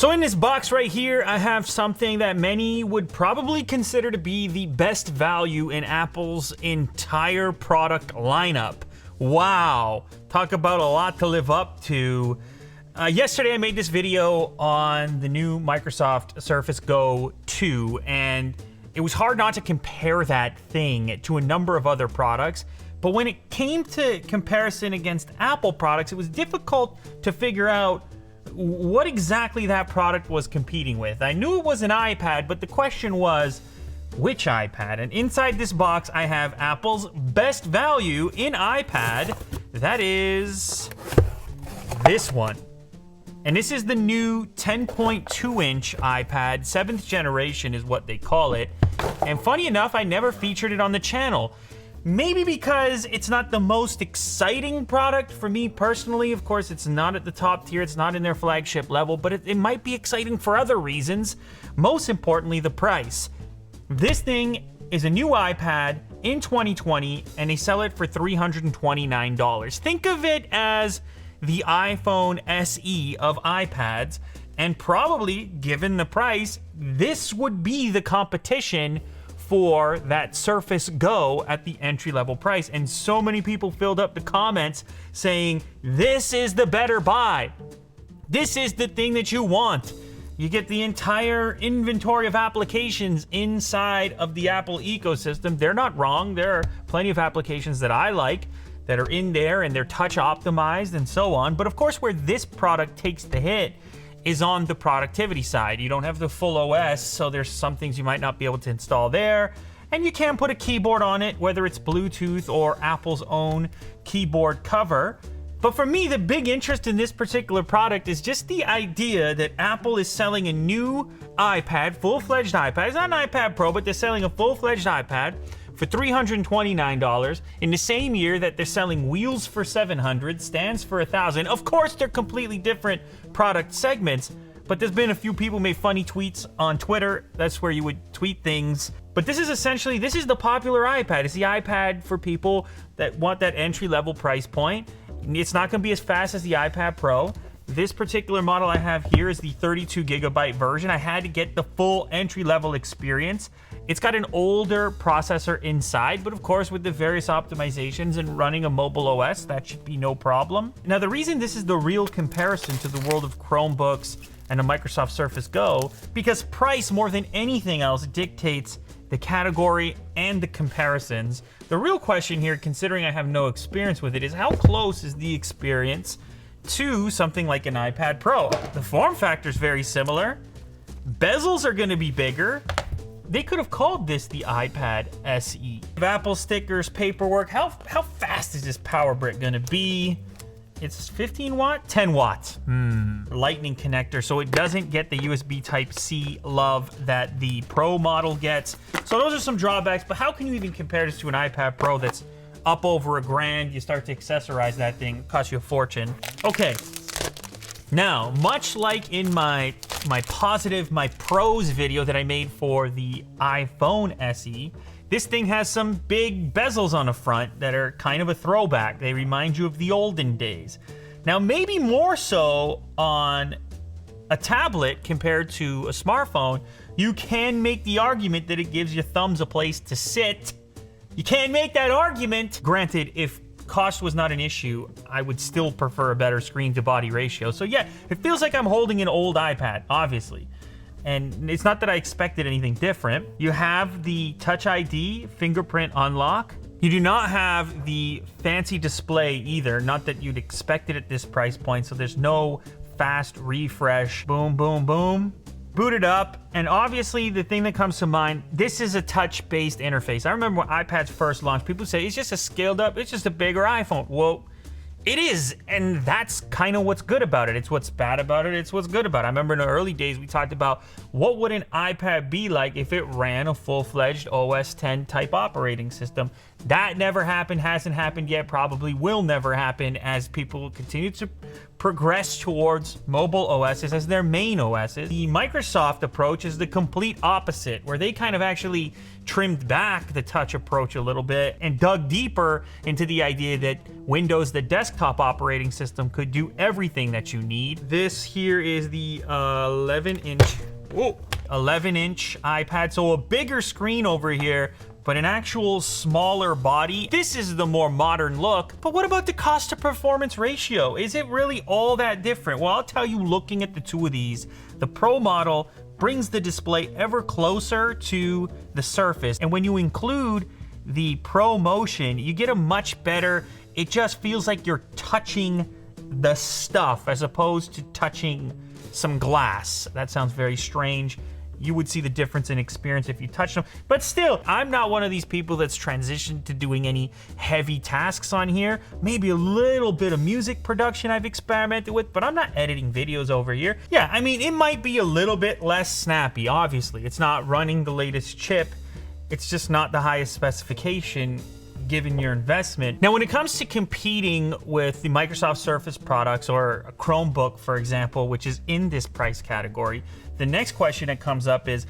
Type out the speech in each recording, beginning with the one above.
So in this box right here, I have something that many would probably consider to be the best value in Apple's entire product lineup. Wow, talk about a lot to live up to. Yesterday I made this video on the new Microsoft Surface Go 2, and it was hard not to compare that thing to a number of other products. But when it came to comparison against Apple products, it was difficult to figure out what exactly that product was competing with. I knew it was an iPad, but the question was, which iPad? And inside this box, I have Apple's best value in iPad. That is this one. And this is the new 10.2-inch iPad. 7th generation is what they call it. And funny enough, I never featured it on the channel. Maybe because it's not the most exciting product for me personally. Of course, it's not at the top tier. It's not in their flagship level, but it might be exciting for other reasons. Most importantly, the price. This thing is a new iPad in 2020, and they sell it for $329. Think of it as the iPhone SE of iPads, and probably, given the price, this would be the competition for that Surface Go at the entry-level price. And so many people filled up the comments saying, this is the better buy. This is the thing that you want. You get the entire inventory of applications inside of the Apple ecosystem. They're not wrong. There are plenty of applications that I like that are in there, and they're touch optimized and so on. But of course, where this product takes the hit is on the productivity side. You don't have the full OS, so there's some things you might not be able to install there. And you can put a keyboard on it, whether it's Bluetooth or Apple's own keyboard cover. But for me, the big interest in this particular product is just the idea that Apple is selling a new iPad, full-fledged iPad. It's not an iPad Pro, but they're selling a full-fledged iPad for $329 in the same year that they're selling wheels for $700, stands for $1,000. Of course, they're completely different product segments, but there's been a few people who made funny tweets on Twitter. That's where you would tweet things. But this is essentially, this is the popular iPad. It's the iPad for people that want that entry-level price point. It's not going to be as fast as the iPad Pro. This particular model I have here is the 32 gigabyte version. I had to get the full entry-level experience. It's got an older processor inside, but of course with the various optimizations and running a mobile OS, that should be no problem. Now the reason this is the real comparison to the world of Chromebooks and a Microsoft Surface Go, because price more than anything else dictates the category and the comparisons. The real question here, considering I have no experience with it, is how close is the experience to something like an iPad Pro? The form factor is very similar. Bezels are going to be bigger. They could have called this the iPad SE. Apple stickers, paperwork. How fast is this power brick going to be? It's 15 watt, 10 watts. Lightning connector, so it doesn't get the USB Type-C love that the Pro model gets. So those are some drawbacks, but how can you even compare this to an iPad Pro that's up over $1,000? You start to accessorize that thing, it costs you a fortune. Okay, now, much like in my pros video that I made for the iPhone SE, this thing has some big bezels on the front that are kind of a throwback. They remind you of the olden days. Now, maybe more so on a tablet compared to a smartphone, you can make the argument that it gives your thumbs a place to sit. You can make that argument. Granted, if cost was not an issue, I would still prefer a better screen to body ratio. So yeah, it feels like I'm holding an old iPad, obviously. And it's not that I expected anything different. You have the Touch ID fingerprint unlock. You do not have the fancy display either, not that you'd expect it at this price point. So there's no fast refresh. Boom, boom, boom. Boot it up, and obviously the thing that comes to mind, this is a touch-based interface. I remember when iPads first launched, people say it's just a scaled up, it's just a bigger iPhone. Well, it is, and that's kind of what's good about it. It's what's bad about it, it's what's good about it. I remember in the early days we talked about what would an iPad be like if it ran a full-fledged OS X type operating system. That never happened, hasn't happened yet, probably will never happen as people continue to progress towards mobile OSs as their main OSs. The Microsoft approach is the complete opposite, where they kind of actually trimmed back the touch approach a little bit and dug deeper into the idea that Windows, the desktop desktop operating system could do everything that you need. This here is the 11-inch iPad, so a bigger screen over here, but an actual smaller body. This is the more modern look, but what about the cost to performance ratio? Is it really all that different? Well, I'll tell you, looking at the two of these, the Pro model brings the display ever closer to the surface, and when you include the Pro Motion, you get a much better, it just feels like you're touching the stuff as opposed to touching some glass. That sounds very strange. You would see the difference in experience if you touch them. But still, I'm not one of these people that's transitioned to doing any heavy tasks on here. Maybe a little bit of music production I've experimented with, but I'm not editing videos over here. Yeah, I mean, it might be a little bit less snappy, obviously. It's not running the latest chip. It's just not the highest specification given your investment. Now, when it comes to competing with the Microsoft Surface products or a Chromebook, for example, which is in this price category, the next question that comes up is,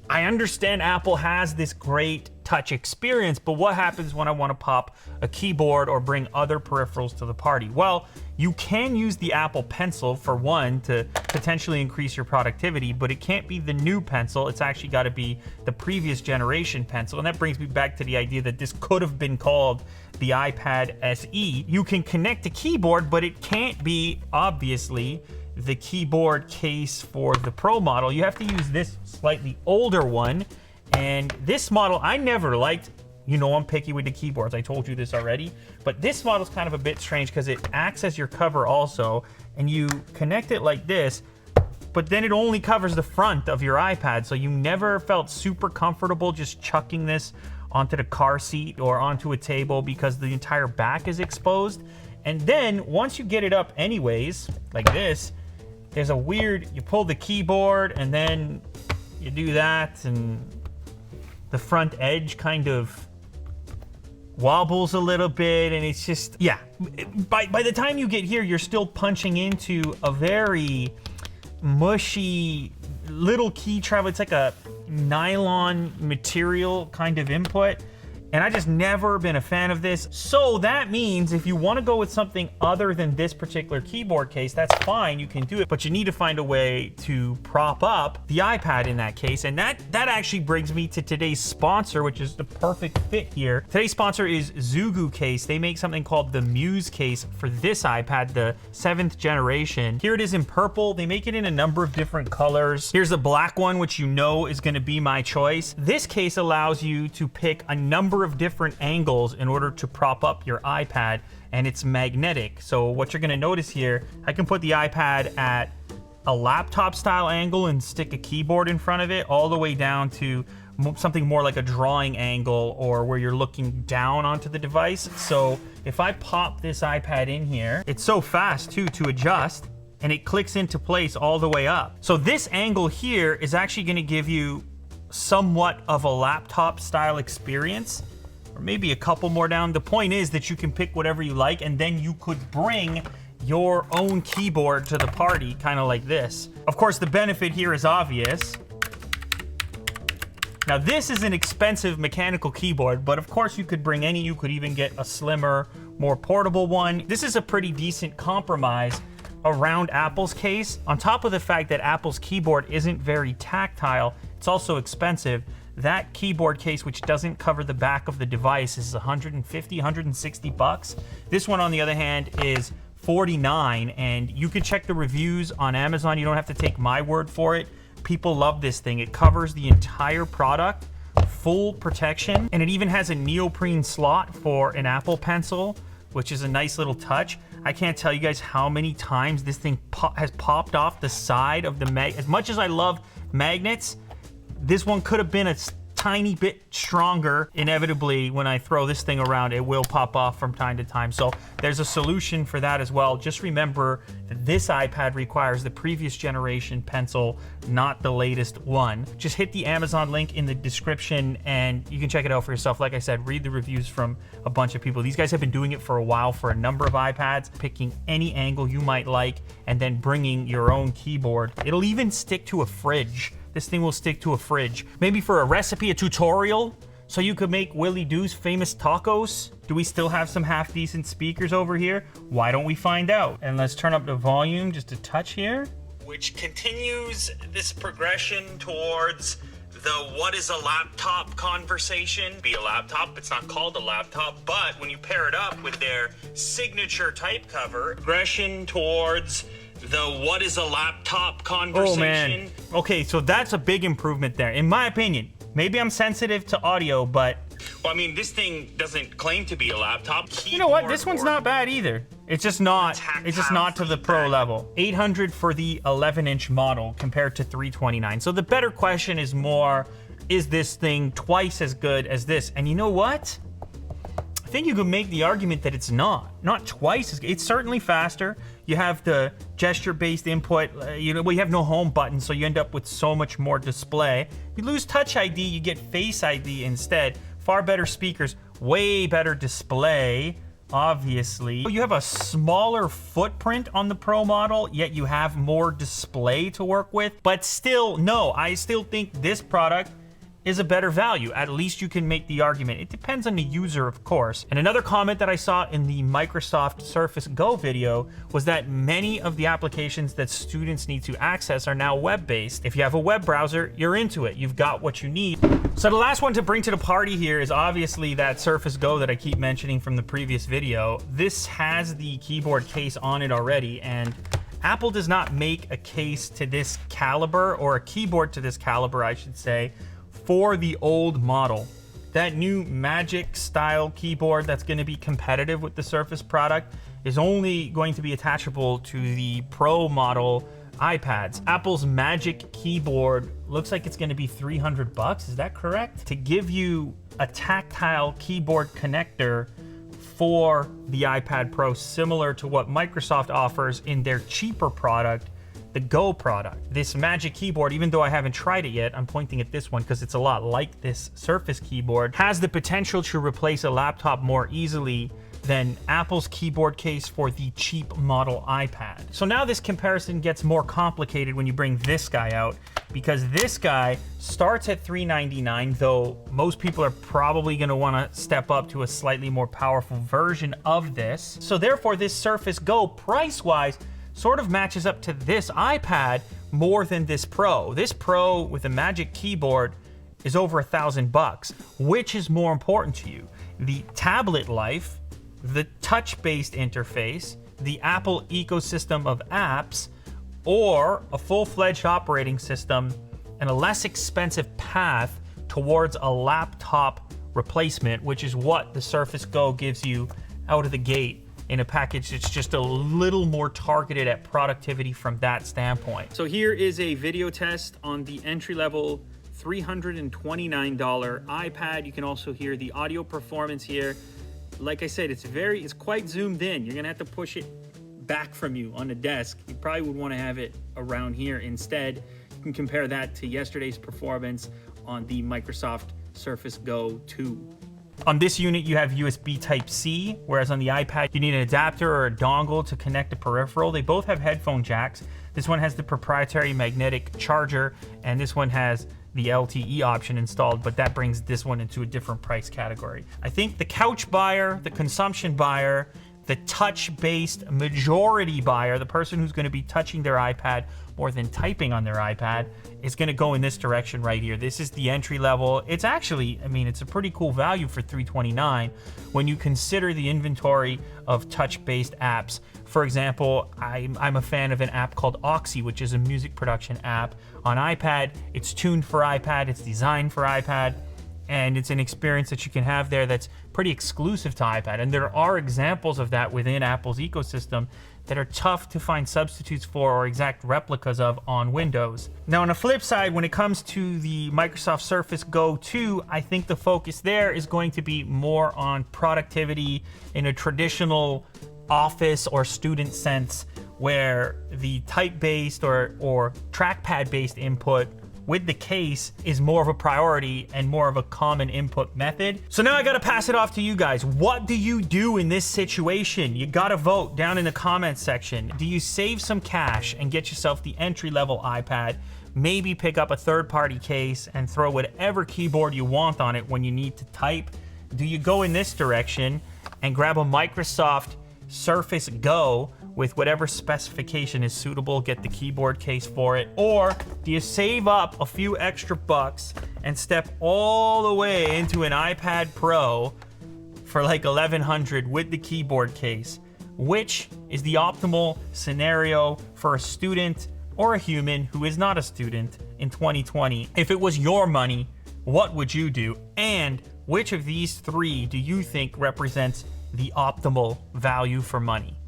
I understand Apple has this great touch experience, but what happens when I want to pop a keyboard or bring other peripherals to the party? Well, you can use the Apple Pencil for one to potentially increase your productivity, but it can't be the new Pencil. It's actually got to be the previous generation Pencil. And that brings me back to the idea that this could have been called the iPad SE. You can connect a keyboard, but it can't be, obviously, the keyboard case for the Pro model. You have to use this slightly older one. And this model, I never liked. You know I'm picky with the keyboards, I told you this already. But this model's kind of a bit strange because it acts as your cover also, and you connect it like this, but then it only covers the front of your iPad, so you never felt super comfortable just chucking this onto the car seat or onto a table because the entire back is exposed. And then once you get it up anyways, like this, there's a weird, you pull the keyboard and then you do that, and the front edge kind of wobbles a little bit, and it's just, yeah. By the time you get here, you're still punching into a very mushy little key travel. It's like a nylon material kind of input, and I just never been a fan of this. So that means if you want to go with something other than this particular keyboard case, that's fine, you can do it, but you need to find a way to prop up the iPad in that case. And that actually brings me to today's sponsor, which is the perfect fit here. Today's sponsor is Muse Case. They make something called the Muse Case for this iPad, the 7th generation. Here it is in purple. They make it in a number of different colors. Here's the black one, which you know is going to be my choice. This case allows you to pick a number of different angles in order to prop up your iPad, and it's magnetic. So what you're going to notice here, I can put the iPad at a laptop style angle and stick a keyboard in front of it, all the way down to something more like a drawing angle or where you're looking down onto the device. So if I pop this iPad in here, it's so fast too to adjust, and it clicks into place all the way up. So this angle here is actually going to give you somewhat of a laptop style experience, or maybe a couple more down. The point is that you can pick whatever you like, and then you could bring your own keyboard to the party, kind of like this. Of course, the benefit here is obvious. Now, this is an expensive mechanical keyboard, but of course you could bring any. You could even get a slimmer, more portable one. This is a pretty decent compromise around Apple's case. On top of the fact that Apple's keyboard isn't very tactile, it's also expensive. That keyboard case, which doesn't cover the back of the device, is 150, 160 bucks. This one, on the other hand, is 49, and you can check the reviews on Amazon. You don't have to take my word for it. People love this thing. It covers the entire product, full protection, and it even has a neoprene slot for an Apple Pencil, which is a nice little touch. I can't tell you guys how many times this thing has popped off the side of the mag. As much as I love magnets, this one could have been a tiny bit stronger. Inevitably, when I throw this thing around, it will pop off from time to time. So there's a solution for that as well. Just remember that this iPad requires the previous generation Pencil, not the latest one. Just hit the Amazon link in the description and you can check it out for yourself. Like I said, read the reviews from a bunch of people. These guys have been doing it for a while for a number of iPads, picking any angle you might like and then bringing your own keyboard. It'll even stick to a fridge. This thing will stick to a fridge. Maybe for a recipe, a tutorial, So you could make Willie Doo's famous tacos? Do we still have some half-decent speakers over here? Why don't we find out? And let's turn up the volume just a touch here. Which continues this progression towards the what is a laptop conversation. Be a laptop, it's not called a laptop, but when you pair it up with their signature type cover, progression towards the what is a laptop conversation. Oh man. Okay, so that's a big improvement there, in my opinion. Maybe I'm sensitive to audio, but... Well, I mean, this thing doesn't claim to be a laptop. You know what? This one's not bad either. It's just not to the pro level. $800 for the 11-inch model compared to $329. So the better question is more, is this thing twice as good as this? And you know what? I think you could make the argument that it's not twice as good. It's certainly faster. You have the gesture-based input. We have no home button, so you end up with so much more display. You lose Touch ID, you get Face ID instead. Far better speakers, way better display, obviously. You have a smaller footprint on the Pro model, yet you have more display to work with. But still, no, I still think this product is a better value. At least you can make the argument. It depends on the user, of course. And another comment that I saw in the Microsoft Surface Go video was that many of the applications that students need to access are now web-based. If you have a web browser, you're into it. You've got what you need. So the last one to bring to the party here is obviously that Surface Go that I keep mentioning from the previous video. This has the keyboard case on it already, and Apple does not make a case to this caliber, or a keyboard to this caliber, I should say, for the old model. That new Magic style keyboard that's going to be competitive with the Surface product is only going to be attachable to the Pro model iPads. Apple's Magic keyboard looks like it's going to be $300. Is that correct? To give you a tactile keyboard connector for the iPad Pro, similar to what Microsoft offers in their cheaper product, the Go product. This Magic keyboard, even though I haven't tried it yet, I'm pointing at this one because it's a lot like this Surface keyboard, has the potential to replace a laptop more easily than Apple's keyboard case for the cheap model iPad. So now this comparison gets more complicated when you bring this guy out, because this guy starts at $399, though most people are probably going to want to step up to a slightly more powerful version of this. So therefore, this Surface Go, price-wise, sort of matches up to this iPad more than this Pro. This Pro with a Magic keyboard is over $1,000. Which is more important to you? The tablet life, the touch-based interface, the Apple ecosystem of apps, or a full-fledged operating system and a less expensive path towards a laptop replacement, which is what the Surface Go gives you out of the gate in a package that's just a little more targeted at productivity from that standpoint. So here is a video test on the entry-level $329 iPad. You can also hear the audio performance here. Like I said, it's quite zoomed in. You're gonna have to push it back from you on the desk. You probably would want to have it around here instead. You can compare that to yesterday's performance on the Microsoft Surface Go 2. On this unit, you have USB Type-C, whereas on the iPad, you need an adapter or a dongle to connect a peripheral. They both have headphone jacks. This one has the proprietary magnetic charger, and this one has the LTE option installed, but that brings this one into a different price category. I think the couch buyer, the consumption buyer, the touch-based majority buyer, the person who's going to be touching their iPad more than typing on their iPad, is going to go in this direction right here. This is the entry level. It's actually, I mean, it's a pretty cool value for $329 when you consider the inventory of touch-based apps. For example, I'm a fan of an app called Oxy, which is a music production app on iPad. It's tuned for iPad, it's designed for iPad, and it's an experience that you can have there that's pretty exclusive to iPad. And there are examples of that within Apple's ecosystem that are tough to find substitutes for or exact replicas of on Windows. Now, on the flip side, when it comes to the Microsoft Surface Go 2, I think the focus there is going to be more on productivity in a traditional office or student sense, where the type-based or trackpad-based input with the case is more of a priority and more of a common input method. So now I gotta pass it off to you guys. What do you do in this situation? You gotta vote down in the comments section. Do you save some cash and get yourself the entry-level iPad maybe pick up a third-party case and throw whatever keyboard you want on it when you need to type? Do you go in this direction and grab a Microsoft Surface Go with whatever specification is suitable, get the keyboard case for it? Or do you save up a few extra bucks and step all the way into an iPad Pro for like $1,100 with the keyboard case? Which is the optimal scenario for a student or a human who is not a student in 2020? If it was your money, what would you do? And which of these three do you think represents the optimal value for money?